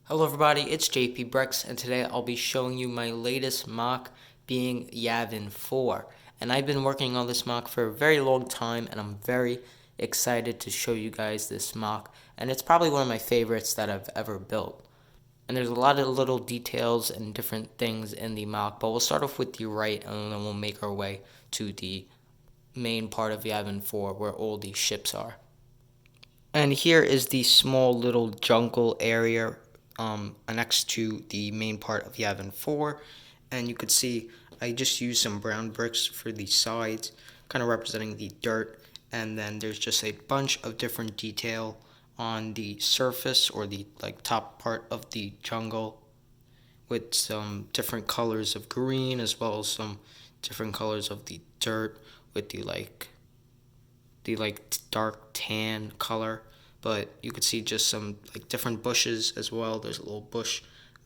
Hello everybody, it's JP Brex, and today I'll be showing you my latest mock being Yavin 4. And I've been working on this mock for a very long time, and I'm very excited to show you guys this mock. And it's probably one of my favorites that I've ever built. And there's a lot of little details and different things in the mock, but we'll start off with the right, and then we'll make our way to the main part of Yavin 4 where all the ships are. And here is the small little jungle area next to the main part of Yavin 4. And you could see I just used some brown bricks for the sides, kind of representing the dirt. And then there's just a bunch of different detail on the surface or the top part of the jungle with some different colors of green as well as some different colors of the dirt with the dark tan color, but you could see just some different bushes as well. There's a little bush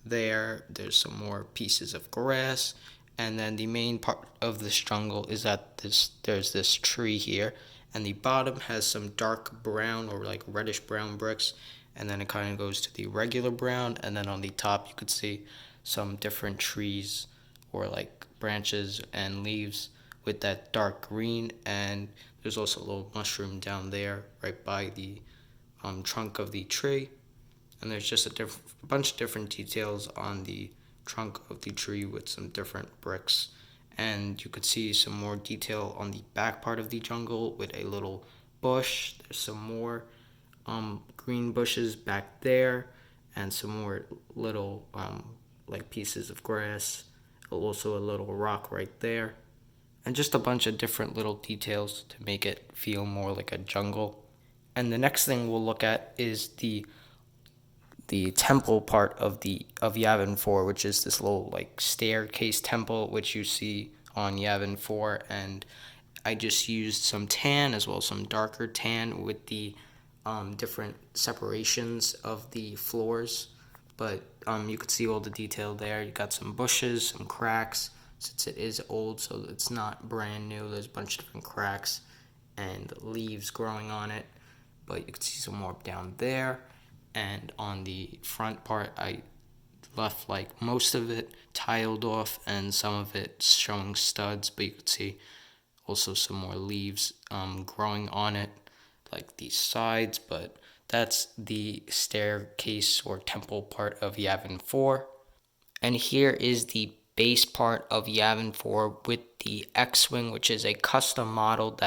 there. There's some more pieces of grass, and then the main part of this jungle is that there's this tree here, and the bottom has some dark brown or reddish brown bricks, and then it kind of goes to the regular brown, and then on the top you could see some different trees or branches and leaves with that dark green, and there's also a little mushroom down there right by the trunk of the tree. And there's just a bunch of different details on the trunk of the tree with some different bricks. And you could see some more detail on the back part of the jungle with a little bush. There's some more green bushes back there, and some more little pieces of grass. Also a little rock right there, and just a bunch of different little details to make it feel more like a jungle. And the next thing we'll look at is the temple part of Yavin 4, which is this little staircase temple which you see on Yavin 4. And I just used some tan as well as some darker tan with the different separations of the floors. But you could see all the detail there. You got some bushes, some cracks, since it is old, so it's not brand new. There's a bunch of different cracks and leaves growing on it, but you can see some more down there. And on the front part, I left most of it tiled off and some of it showing studs, but you could see also some more leaves growing on it, like these sides. But that's the staircase or temple part of Yavin 4. And here is the base part of Yavin 4 with the X-Wing, which is a custom model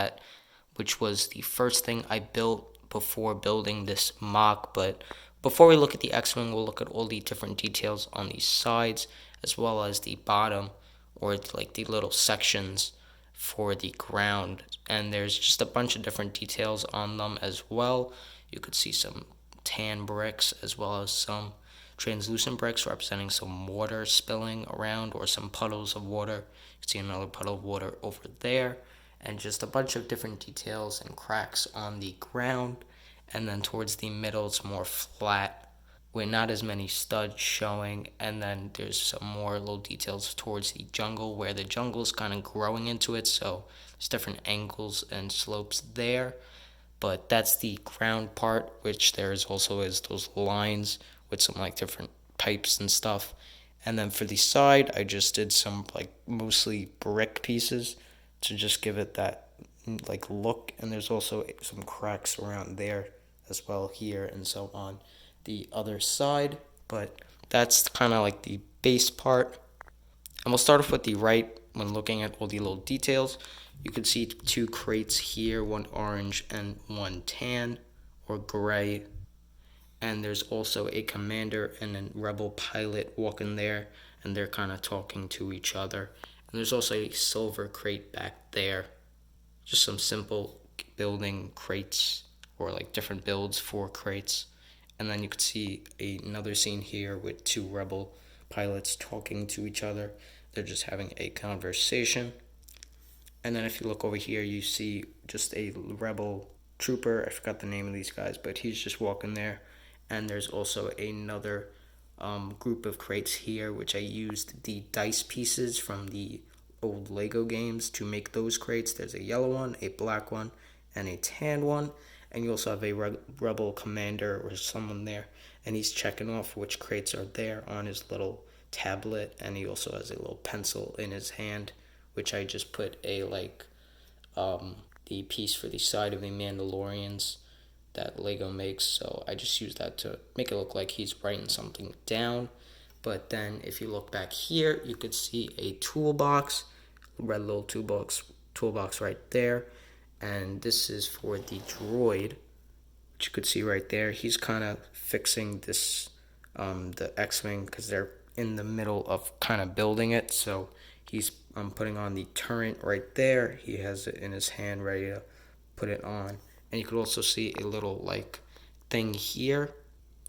which was the first thing I built before building this mock. But before we look at the X-Wing, we'll look at all the different details on the sides as well as the bottom, or the little sections for the ground. And there's just a bunch of different details on them as well. You could see some tan bricks as well as some translucent bricks representing some water spilling around or some puddles of water. You can see another puddle of water over there, and just a bunch of different details and cracks on the ground. And then towards the middle, it's more flat with not as many studs showing. And then there's some more little details towards the jungle where the jungle is kind of growing into it, so there's different angles and slopes there. But that's the ground part, which there's also is those lines with some different pipes and stuff. And then for the side, I just did some mostly brick pieces to just give it that look. And there's also some cracks around there as well here, and so on the other side. But that's kind of the base part. And we'll start off with the right. When looking at all the little details, you can see two crates here, one orange and one tan or gray. And there's also a commander and a rebel pilot walking there, and they're kind of talking to each other. And there's also a silver crate back there. Just some simple building crates, or different builds for crates. And then you could see another scene here with two rebel pilots talking to each other. They're just having a conversation. And then if you look over here, you see just a rebel trooper. I forgot the name of these guys, but he's just walking there. And there's also another group of crates here, which I used the dice pieces from the old Lego games to make those crates. There's a yellow one, a black one, and a tan one. And you also have a rebel commander or someone there. and he's checking off which crates are there on his little tablet, and he also has a little pencil in his hand, which I just put a the piece for the side of the Mandalorians that Lego makes, so I just use that to make it look like he's writing something down. But then if you look back here, you could see a toolbox, red little toolbox right there, and this is for the droid, which you could see right there. He's kind of fixing this, the X-Wing, because they're in the middle of kind of building it, so he's putting on the turret right there. He has it in his hand ready to put it on. And you could also see a little like thing here,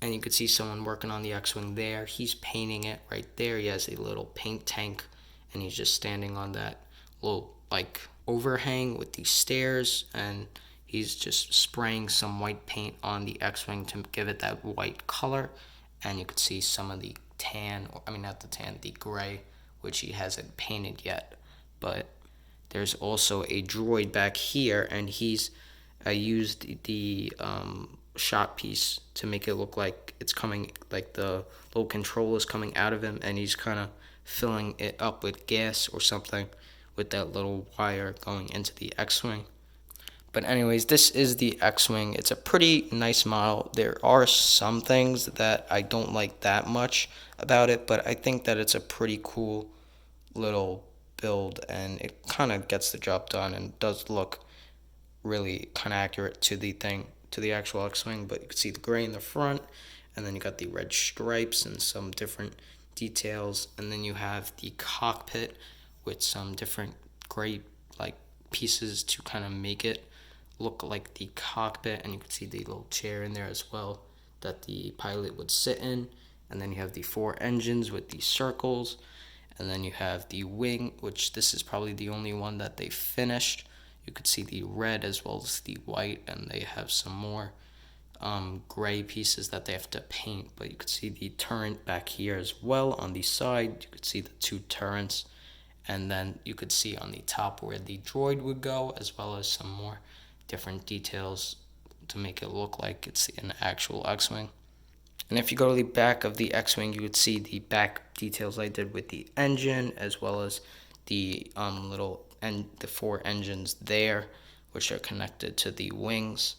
and you could see someone working on the X-Wing there. He's painting it right there. He has a little paint tank, and he's just standing on that little like overhang with these stairs, and he's just spraying some white paint on the X-Wing to give it that white color. And you could see some of the tan, I mean not the tan, the gray, which he hasn't painted yet. But there's also a droid back here, and I used the shot piece to make it look like it's coming, like the little control is coming out of him, and he's kind of filling it up with gas or something with that little wire going into the X-Wing. But anyways, this is the X-Wing. It's a pretty nice model. There are some things that I don't like that much about it, but I think that it's a pretty cool little build, and it kind of gets the job done and does look really kind of accurate to the actual X-Wing. But you can see the gray in the front, and then you got the red stripes and some different details, and then you have the cockpit with some different gray like pieces to kind of make it look like the cockpit, and you can see the little chair in there as well that the pilot would sit in. And then you have the 4 engines with the circles, and then you have the wing, which this is probably the only one that they finished. You could see the red as well as the white, and they have some more gray pieces that they have to paint. But you could see the turret back here as well on the side. You could see the 2 turrets, and then you could see on the top where the droid would go, as well as some more different details to make it look like it's an actual X-Wing. And if you go to the back of the X-Wing, you would see the back details I did with the engine, as well as the the 4 engines there, which are connected to the wings.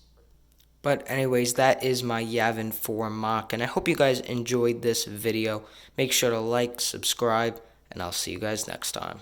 But anyways, that is my Yavin 4 mock, and I hope you guys enjoyed this video. Make sure to like, subscribe, and I'll see you guys next time.